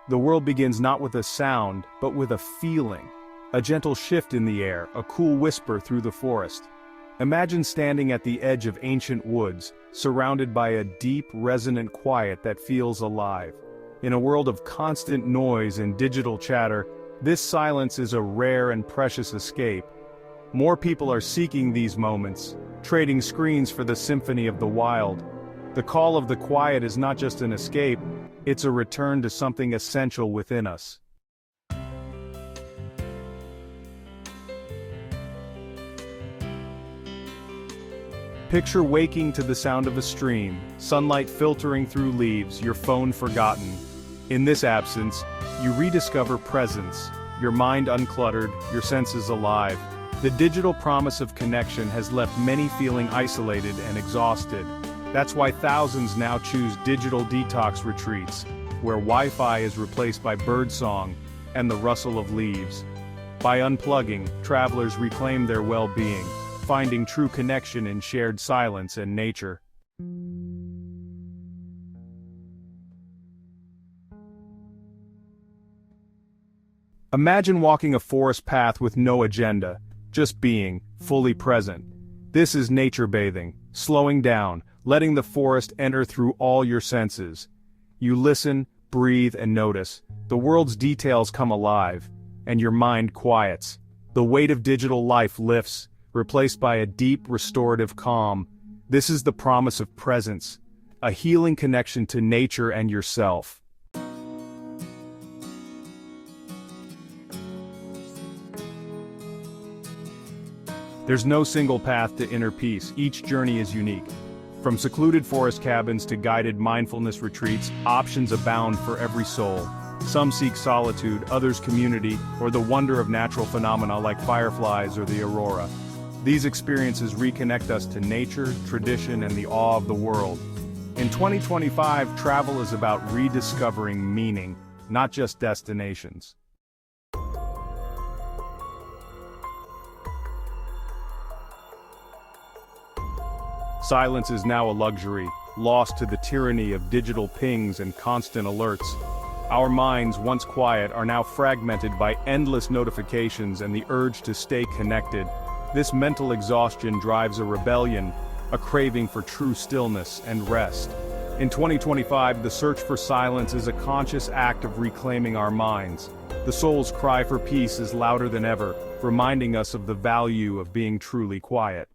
The world begins not with a sound, but with a feeling. A gentle shift in the air, a cool whisper through the forest. Imagine standing at the edge of ancient woods, surrounded by a deep, resonant quiet that feels alive. In a world of constant noise and digital chatter, this silence is a rare and precious escape. More people are seeking these moments, trading screens for the symphony of the wild. The call of the quiet is not just an escape, it's a return to something essential within us. Picture waking to the sound of a stream, sunlight filtering through leaves, your phone forgotten. In this absence, you rediscover presence, your mind uncluttered, your senses alive. The digital promise of connection has left many feeling isolated and exhausted. That's why thousands now choose digital detox retreats, where Wi-Fi is replaced by birdsong and the rustle of leaves. By unplugging, travelers reclaim their well-being, finding true connection in shared silence and nature. Imagine walking a forest path with no agenda, just being, fully present. This is nature bathing, slowing down, letting the forest enter through all your senses. You listen, breathe, and notice. The world's details come alive, and your mind quiets. The weight of digital life lifts, replaced by a deep, restorative calm. This is the promise of presence, a healing connection to nature and yourself. There's no single path to inner peace, each journey is unique. From secluded forest cabins to guided mindfulness retreats, options abound for every soul. Some seek solitude, others community, or the wonder of natural phenomena like fireflies or the aurora. These experiences reconnect us to nature, tradition, and the awe of the world. In 2025, travel is about rediscovering meaning, not just destinations. Silence is now a luxury, lost to the tyranny of digital pings and constant alerts. Our minds, once quiet, are now fragmented by endless notifications and the urge to stay connected. This mental exhaustion drives a rebellion, a craving for true stillness and rest. In 2025, the search for silence is a conscious act of reclaiming our minds. The soul's cry for peace is louder than ever, reminding us of the value of being truly quiet.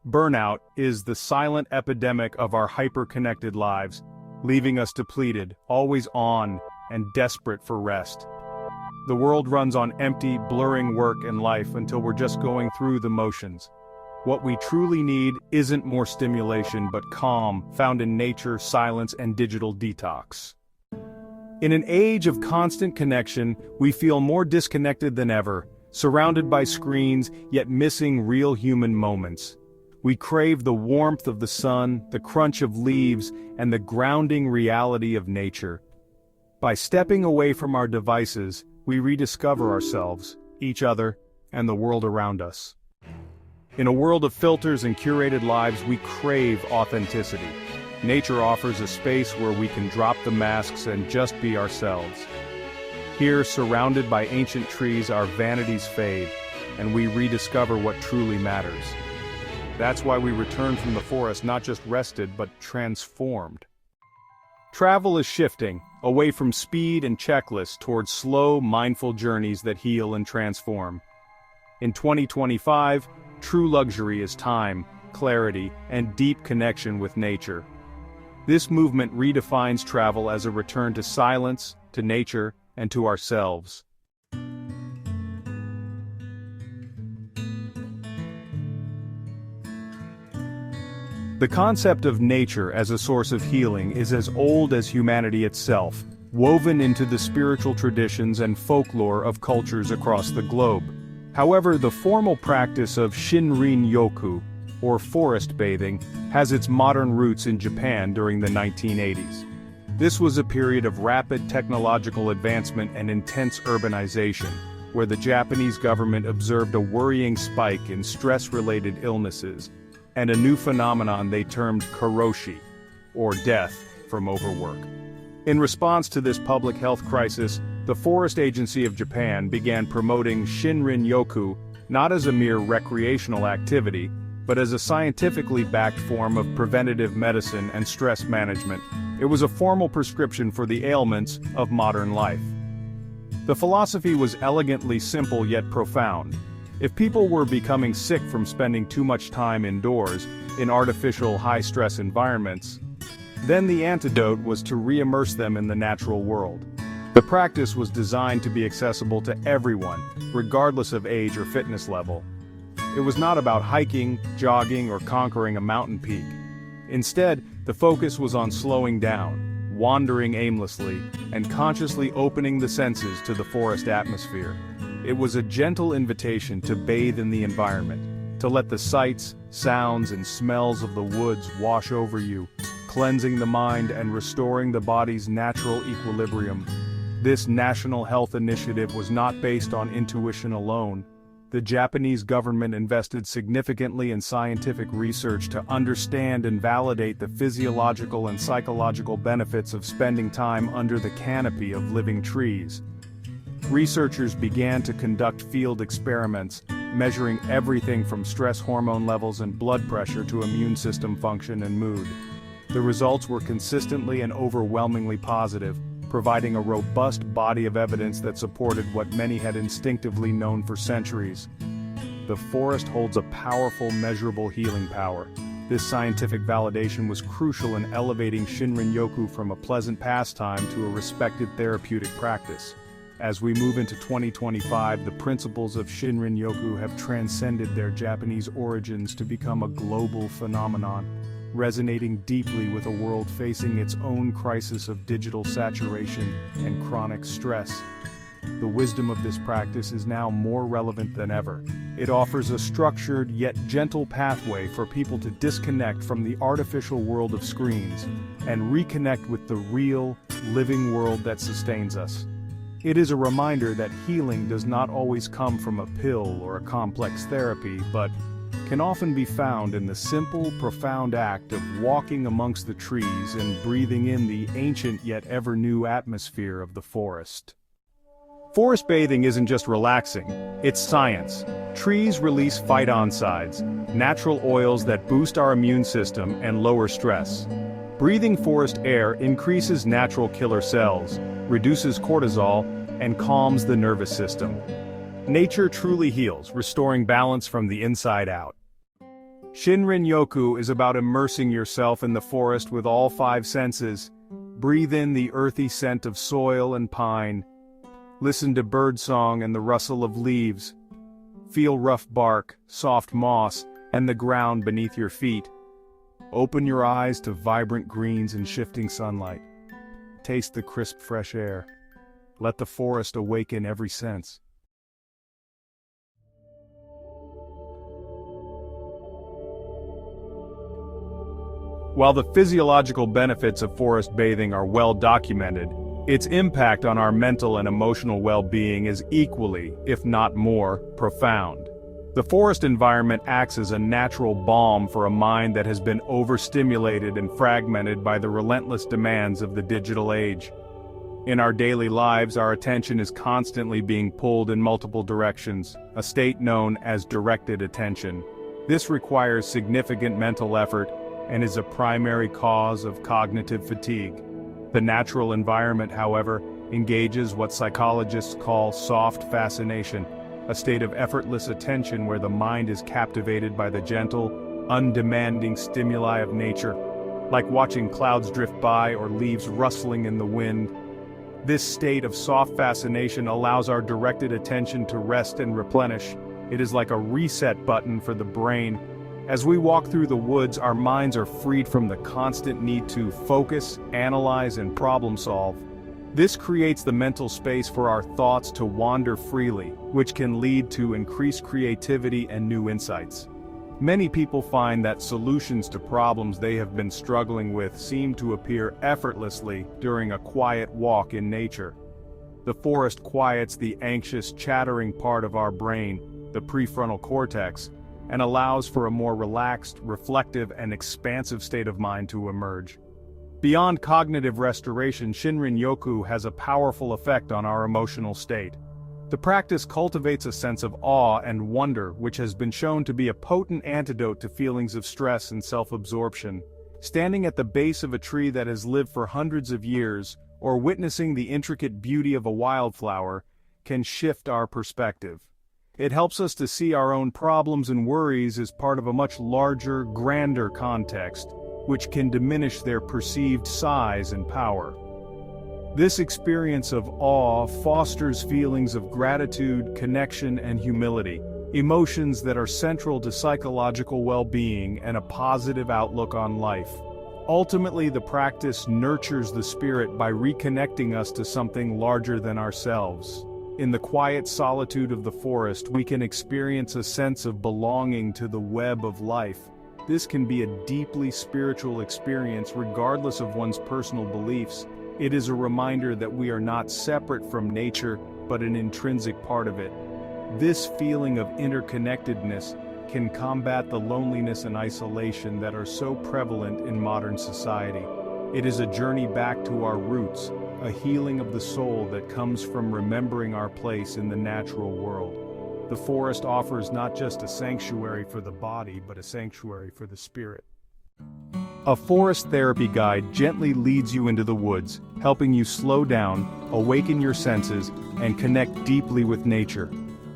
Burnout is the silent epidemic of our hyper-connected lives, leaving us depleted, always on, and desperate for rest. The world runs on empty, blurring work and life until we're just going through the motions. What we truly need isn't more stimulation but calm, found in nature, silence, and digital detox. In an age of constant connection, we feel more disconnected than ever, surrounded by screens, yet missing real human moments. We crave the warmth of the sun, the crunch of leaves, and the grounding reality of nature. By stepping away from our devices, we rediscover ourselves, each other, and the world around us. In a world of filters and curated lives, we crave authenticity. Nature offers a space where we can drop the masks and just be ourselves. Here, surrounded by ancient trees, our vanities fade, and we rediscover what truly matters. That's why we return from the forest not just rested but transformed. Travel is shifting, away from speed and checklists towards slow, mindful journeys that heal and transform. In 2025, true luxury is time, clarity, and deep connection with nature. This movement redefines travel as a return to silence, to nature, and to ourselves. The concept of nature as a source of healing is as old as humanity itself, woven into the spiritual traditions and folklore of cultures across the globe. However, the formal practice of Shinrin-yoku, or forest bathing, has its modern roots in Japan during the 1980s. This was a period of rapid technological advancement and intense urbanization, where the Japanese government observed a worrying spike in stress-related illnesses, and a new phenomenon they termed karoshi, or death from overwork. In response to this public health crisis, the Forest Agency of Japan began promoting Shinrin-yoku not as a mere recreational activity, but as a scientifically backed form of preventative medicine and stress management. It was a formal prescription for the ailments of modern life. The philosophy was elegantly simple yet profound. If people were becoming sick from spending too much time indoors, in artificial high-stress environments, then the antidote was to re-immerse them in the natural world. The practice was designed to be accessible to everyone, regardless of age or fitness level. It was not about hiking, jogging, or conquering a mountain peak. Instead, the focus was on slowing down, wandering aimlessly, and consciously opening the senses to the forest atmosphere. It was a gentle invitation to bathe in the environment, to let the sights, sounds, and smells of the woods wash over you, cleansing the mind and restoring the body's natural equilibrium. This national health initiative was not based on intuition alone. The Japanese government invested significantly in scientific research to understand and validate the physiological and psychological benefits of spending time under the canopy of living trees. Researchers began to conduct field experiments, measuring everything from stress hormone levels and blood pressure to immune system function and mood. The results were consistently and overwhelmingly positive, providing a robust body of evidence that supported what many had instinctively known for centuries. The forest holds a powerful, measurable healing power. This scientific validation was crucial in elevating Shinrin-yoku from a pleasant pastime to a respected therapeutic practice. As we move into 2025, the principles of Shinrin-yoku have transcended their Japanese origins to become a global phenomenon, resonating deeply with a world facing its own crisis of digital saturation and chronic stress. The wisdom of this practice is now more relevant than ever. It offers a structured yet gentle pathway for people to disconnect from the artificial world of screens and reconnect with the real, living world that sustains us. It is a reminder that healing does not always come from a pill or a complex therapy, but can often be found in the simple, profound act of walking amongst the trees and breathing in the ancient yet ever-new atmosphere of the forest. Forest bathing isn't just relaxing, it's science. Trees release phytoncides, natural oils that boost our immune system and lower stress. Breathing forest air increases natural killer cells, reduces cortisol, and calms the nervous system. Nature truly heals, restoring balance from the inside out. Shinrin-yoku is about immersing yourself in the forest with all five senses. Breathe in the earthy scent of soil and pine. Listen to birdsong and the rustle of leaves. Feel rough bark, soft moss, and the ground beneath your feet. Open your eyes to vibrant greens and shifting sunlight. Taste the crisp fresh air. Let the forest awaken every sense. While the physiological benefits of forest bathing are well documented, its impact on our mental and emotional well-being is equally, if not more, profound. The forest environment acts as a natural balm for a mind that has been overstimulated and fragmented by the relentless demands of the digital age. In our daily lives, our attention is constantly being pulled in multiple directions, a state known as directed attention. This requires significant mental effort and is a primary cause of cognitive fatigue. The natural environment, however, engages what psychologists call soft fascination, a state of effortless attention where the mind is captivated by the gentle, undemanding stimuli of nature, like watching clouds drift by or leaves rustling in the wind. This state of soft fascination allows our directed attention to rest and replenish. It is like a reset button for the brain. As we walk through the woods, our minds are freed from the constant need to focus, analyze, and problem solve. This creates the mental space for our thoughts to wander freely, which can lead to increased creativity and new insights. Many people find that solutions to problems they have been struggling with seem to appear effortlessly during a quiet walk in nature. The forest quiets the anxious, chattering part of our brain, the prefrontal cortex, and allows for a more relaxed, reflective, and expansive state of mind to emerge. Beyond cognitive restoration, Shinrin-yoku has a powerful effect on our emotional state. The practice cultivates a sense of awe and wonder, which has been shown to be a potent antidote to feelings of stress and self-absorption. Standing at the base of a tree that has lived for hundreds of years, or witnessing the intricate beauty of a wildflower, can shift our perspective. It helps us to see our own problems and worries as part of a much larger, grander context, which can diminish their perceived size and power. This experience of awe fosters feelings of gratitude, connection, and humility, emotions that are central to psychological well-being and a positive outlook on life. Ultimately, the practice nurtures the spirit by reconnecting us to something larger than ourselves. In the quiet solitude of the forest, we can experience a sense of belonging to the web of life. This can be a deeply spiritual experience regardless of one's personal beliefs. It is a reminder that we are not separate from nature, but an intrinsic part of it. This feeling of interconnectedness can combat the loneliness and isolation that are so prevalent in modern society. It is a journey back to our roots, a healing of the soul that comes from remembering our place in the natural world. The forest offers not just a sanctuary for the body, but a sanctuary for the spirit. A forest therapy guide gently leads you into the woods, helping you slow down, awaken your senses, and connect deeply with nature.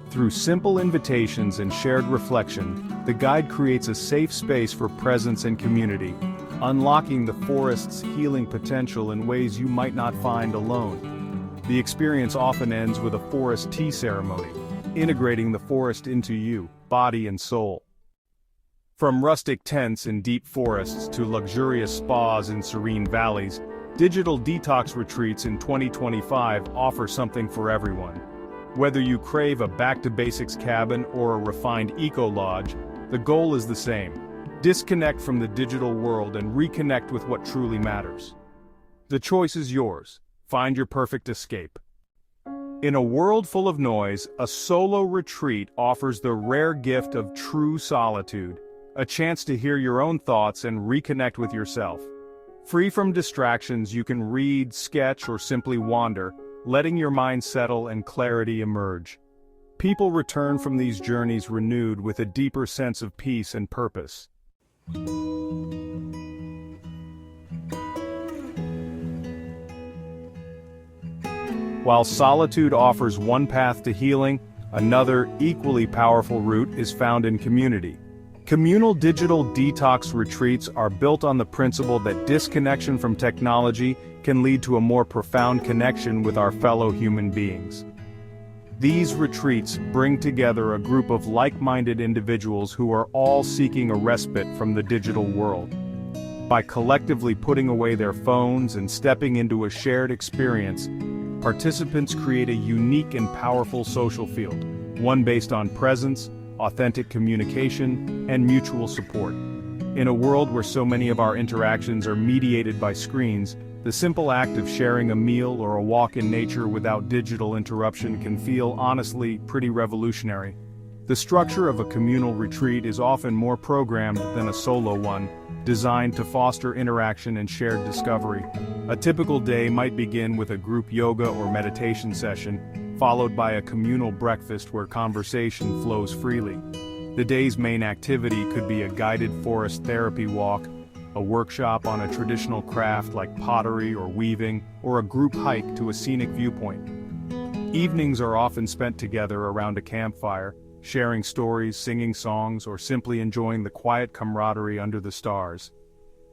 Through simple invitations and shared reflection, the guide creates a safe space for presence and community, unlocking the forest's healing potential in ways you might not find alone. The experience often ends with a forest tea ceremony, integrating the forest into you, body and soul. From rustic tents in deep forests to luxurious spas in serene valleys, digital detox retreats in 2025 offer something for everyone. Whether you crave a back-to-basics cabin or a refined eco-lodge, the goal is the same: disconnect from the digital world and reconnect with what truly matters. The choice is yours. Find your perfect escape. In a world full of noise, a solo retreat offers the rare gift of true solitude, a chance to hear your own thoughts and reconnect with yourself. Free from distractions, you can read, sketch, or simply wander, letting your mind settle and clarity emerge. People return from these journeys renewed with a deeper sense of peace and purpose. While solitude offers one path to healing, another, equally powerful route is found in community. Communal digital detox retreats are built on the principle that disconnection from technology can lead to a more profound connection with our fellow human beings. These retreats bring together a group of like-minded individuals who are all seeking a respite from the digital world. By collectively putting away their phones and stepping into a shared experience, participants create a unique and powerful social field, one based on presence, authentic communication, and mutual support. In a world where so many of our interactions are mediated by screens, the simple act of sharing a meal or a walk in nature without digital interruption can feel, honestly, pretty revolutionary. The structure of a communal retreat is often more programmed than a solo one, designed to foster interaction and shared discovery. A typical day might begin with a group yoga or meditation session, followed by a communal breakfast where conversation flows freely. The day's main activity could be a guided forest therapy walk, a workshop on a traditional craft like pottery or weaving, or a group hike to a scenic viewpoint. Evenings are often spent together around a campfire, sharing stories, singing songs, or simply enjoying the quiet camaraderie under the stars.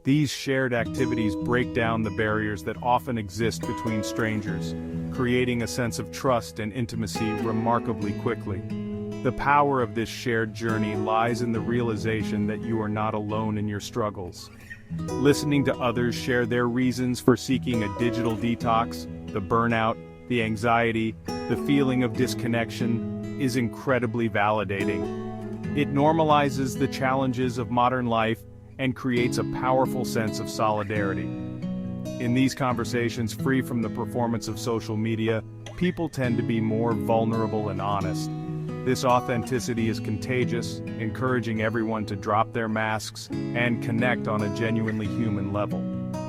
These shared activities break down the barriers that often exist between strangers, creating a sense of trust and intimacy remarkably quickly. The power of this shared journey lies in the realization that you are not alone in your struggles. Listening to others share their reasons for seeking a digital detox, the burnout, the anxiety, the feeling of disconnection, is incredibly validating. It normalizes the challenges of modern life and creates a powerful sense of solidarity. In these conversations, free from the performance of social media, people tend to be more vulnerable and honest. This authenticity is contagious, encouraging everyone to drop their masks and connect on a genuinely human level.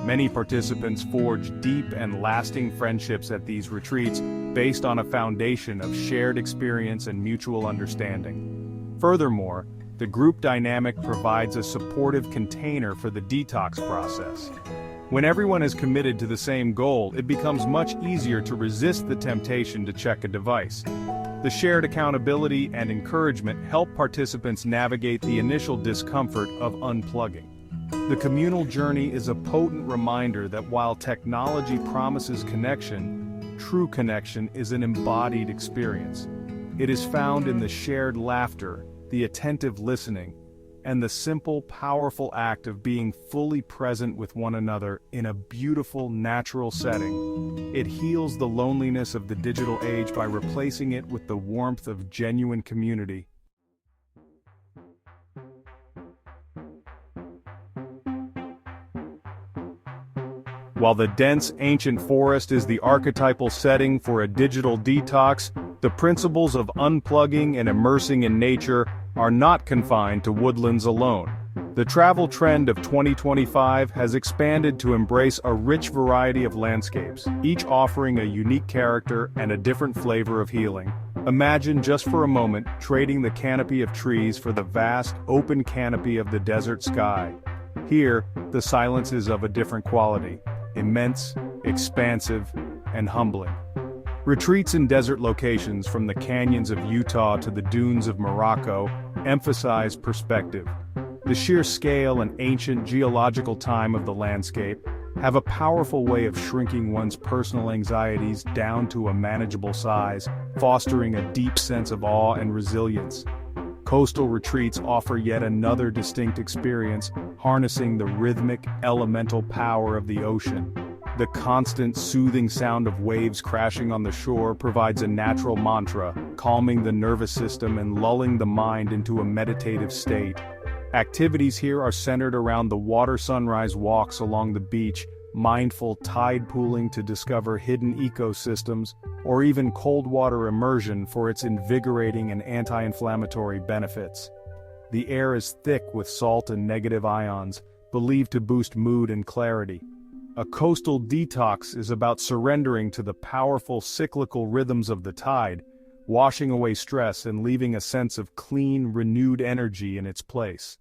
Many participants forge deep and lasting friendships at these retreats based on a foundation of shared experience and mutual understanding. Furthermore, the group dynamic provides a supportive container for the detox process. When everyone is committed to the same goal, it becomes much easier to resist the temptation to check a device. The shared accountability and encouragement help participants navigate the initial discomfort of unplugging. The communal journey is a potent reminder that while technology promises connection, true connection is an embodied experience. It is found in the shared laughter, the attentive listening, and the simple, powerful act of being fully present with one another in a beautiful, natural setting. It heals the loneliness of the digital age by replacing it with the warmth of genuine community. While the dense, ancient forest is the archetypal setting for a digital detox, the principles of unplugging and immersing in nature are not confined to woodlands alone. The travel trend of 2025 has expanded to embrace a rich variety of landscapes, each offering a unique character and a different flavor of healing. Imagine just for a moment trading the canopy of trees for the vast, open canopy of the desert sky. Here, the silence is of a different quality, immense, expansive, and humbling. Retreats in desert locations from the canyons of Utah to the dunes of Morocco emphasize perspective. The sheer scale and ancient geological time of the landscape have a powerful way of shrinking one's personal anxieties down to a manageable size, fostering a deep sense of awe and resilience. Coastal retreats offer yet another distinct experience, harnessing the rhythmic, elemental power of the ocean. The constant, soothing sound of waves crashing on the shore provides a natural mantra, calming the nervous system and lulling the mind into a meditative state. Activities here are centered around the water sunrise walks along the beach, mindful tide pooling to discover hidden ecosystems, or even cold water immersion for its invigorating and anti-inflammatory benefits. The air is thick with salt and negative ions, believed to boost mood and clarity. A coastal detox is about surrendering to the powerful cyclical rhythms of the tide, washing away stress and leaving a sense of clean, renewed energy in its place.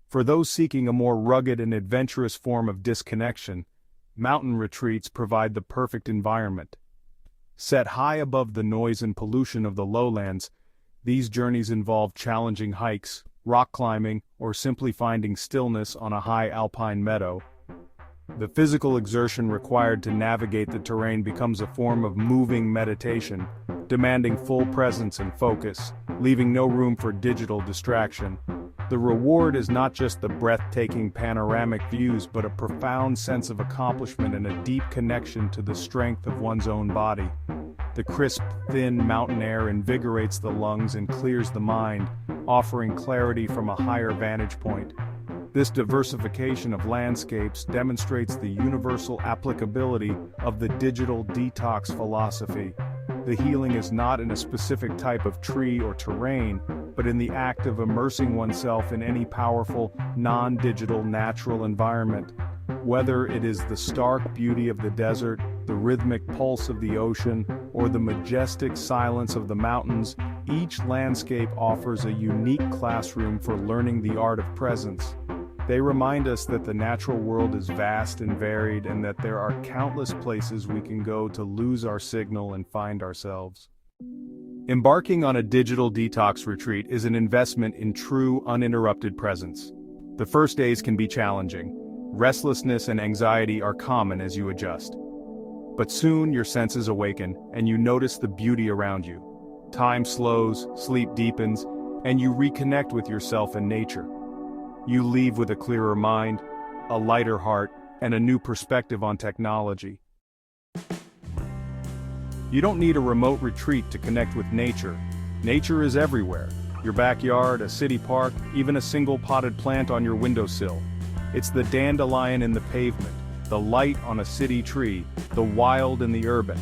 For those seeking a more rugged and adventurous form of disconnection, mountain retreats provide the perfect environment. Set high above the noise and pollution of the lowlands, these journeys involve challenging hikes, rock climbing, or simply finding stillness on a high alpine meadow. The physical exertion required to navigate the terrain becomes a form of moving meditation, demanding full presence and focus, leaving no room for digital distraction. The reward is not just the breathtaking panoramic views but a profound sense of accomplishment and a deep connection to the strength of one's own body. The crisp, thin mountain air invigorates the lungs and clears the mind, offering clarity from a higher vantage point. This diversification of landscapes demonstrates the universal applicability of the digital detox philosophy. The healing is not in a specific type of tree or terrain, but in the act of immersing oneself in any powerful, non-digital natural environment. Whether it is the stark beauty of the desert, the rhythmic pulse of the ocean, or the majestic silence of the mountains, each landscape offers a unique classroom for learning the art of presence. They remind us that the natural world is vast and varied and that there are countless places we can go to lose our signal and find ourselves. Embarking on a digital detox retreat is an investment in true, uninterrupted presence. The first days can be challenging. Restlessness and anxiety are common as you adjust. But soon your senses awaken and you notice the beauty around you. Time slows, sleep deepens, and you reconnect with yourself and nature. You leave with a clearer mind, a lighter heart, and a new perspective on technology. You don't need a remote retreat to connect with nature. Nature is everywhere. Your backyard, a city park, even a single potted plant on your windowsill. It's the dandelion in the pavement, the light on a city tree, the wild in the urban.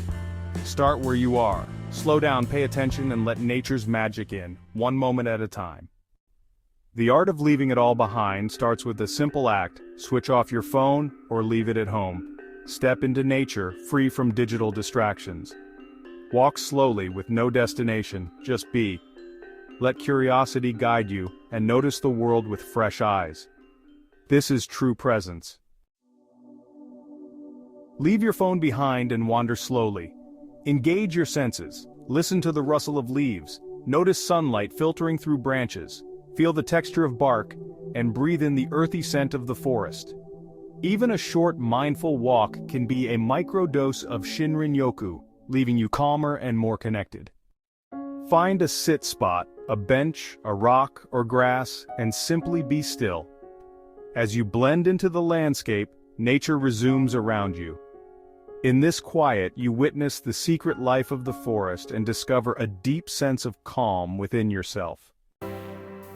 Start where you are. Slow down, pay attention, and let nature's magic in, one moment at a time. The art of leaving it all behind starts with a simple act: switch off your phone or leave it at home. Step into nature, free from digital distractions. Walk slowly with no destination, just be. Let curiosity guide you, and notice the world with fresh eyes. This is true presence. Leave your phone behind and wander slowly. Engage your senses. Listen to the rustle of leaves. Notice sunlight filtering through branches. Feel the texture of bark, and breathe in the earthy scent of the forest. Even a short mindful walk can be a microdose of Shinrin-yoku, leaving you calmer and more connected. Find a sit spot, a bench, a rock, or grass, and simply be still. As you blend into the landscape, nature resumes around you. In this quiet, you witness the secret life of the forest and discover a deep sense of calm within yourself.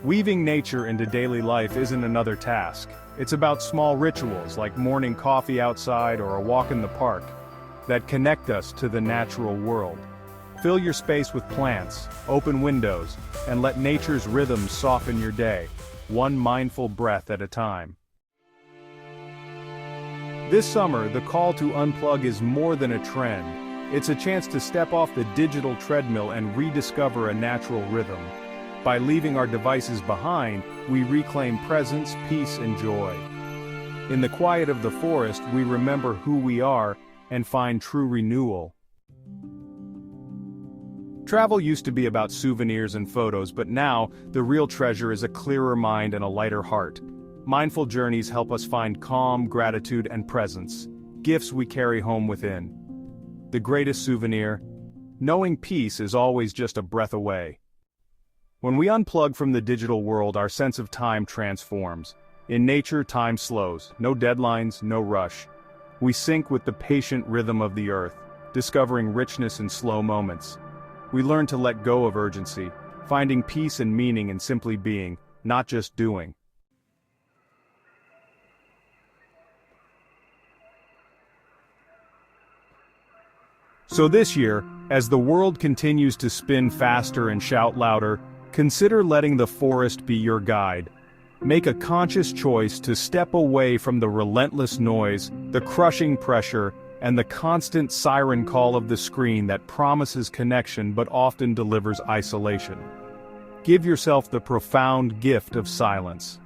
Weaving nature into daily life isn't another task. It's about small rituals like morning coffee outside or a walk in the park that connect us to the natural world. Fill your space with plants, open windows, and let nature's rhythms soften your day, one mindful breath at a time. This summer, the call to unplug is more than a trend. It's a chance to step off the digital treadmill and rediscover a natural rhythm. By leaving our devices behind, we reclaim presence, peace, and joy. In the quiet of the forest, we remember who we are and find true renewal. Travel used to be about souvenirs and photos, but now, the real treasure is a clearer mind and a lighter heart. Mindful journeys help us find calm, gratitude, and presence, gifts we carry home within. The greatest souvenir: knowing peace is always just a breath away. When we unplug from the digital world, our sense of time transforms. In nature, time slows, no deadlines, no rush. We sync with the patient rhythm of the earth, discovering richness in slow moments. We learn to let go of urgency, finding peace and meaning in simply being, not just doing. So this year, as the world continues to spin faster and shout louder, consider letting the forest be your guide. Make a conscious choice to step away from the relentless noise, the crushing pressure, and the constant siren call of the screen that promises connection but often delivers isolation. Give yourself the profound gift of silence.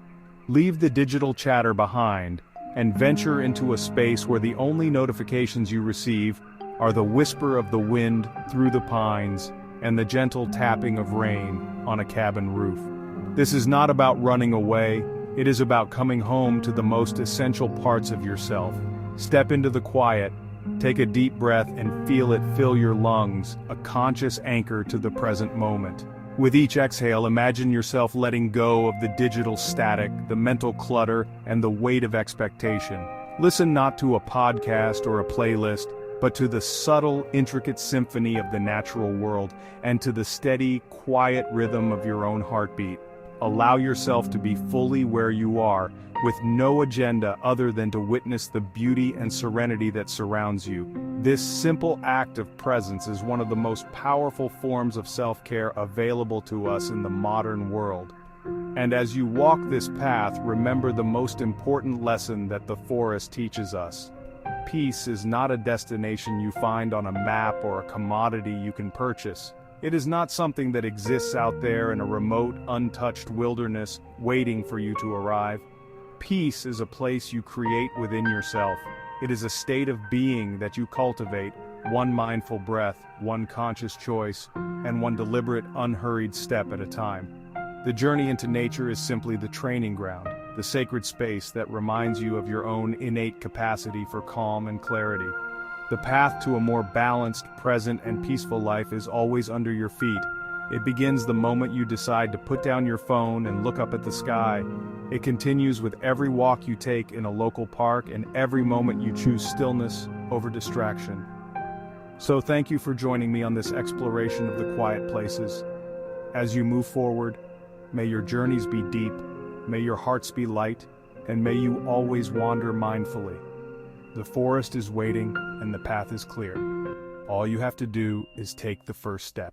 Leave the digital chatter behind, and venture into a space where the only notifications you receive are the whisper of the wind through the pines and the gentle tapping of rain on a cabin roof. This is not about running away, it is about coming home to the most essential parts of yourself. Step into the quiet, take a deep breath and feel it fill your lungs, a conscious anchor to the present moment. With each exhale, imagine yourself letting go of the digital static, the mental clutter, and the weight of expectation. Listen not to a podcast or a playlist, but to the subtle, intricate symphony of the natural world, and to the steady, quiet rhythm of your own heartbeat. Allow yourself to be fully where you are, with no agenda other than to witness the beauty and serenity that surrounds you. This simple act of presence is one of the most powerful forms of self-care available to us in the modern world. And as you walk this path, remember the most important lesson that the forest teaches us. Peace is not a destination you find on a map or a commodity you can purchase. It is not something that exists out there in a remote, untouched wilderness waiting for you to arrive. Peace is a place you create within yourself. It is a state of being that you cultivate, one mindful breath, one conscious choice, and one deliberate, unhurried step at a time. The journey into nature is simply the training ground, the sacred space that reminds you of your own innate capacity for calm and clarity. The path to a more balanced, present, and peaceful life is always under your feet. It begins the moment you decide to put down your phone and look up at the sky. It continues with every walk you take in a local park and every moment you choose stillness over distraction. So thank you for joining me on this exploration of the quiet places. As you move forward, may your journeys be deep, may your hearts be light, and may you always wander mindfully. The forest is waiting and the path is clear. All you have to do is take the first step.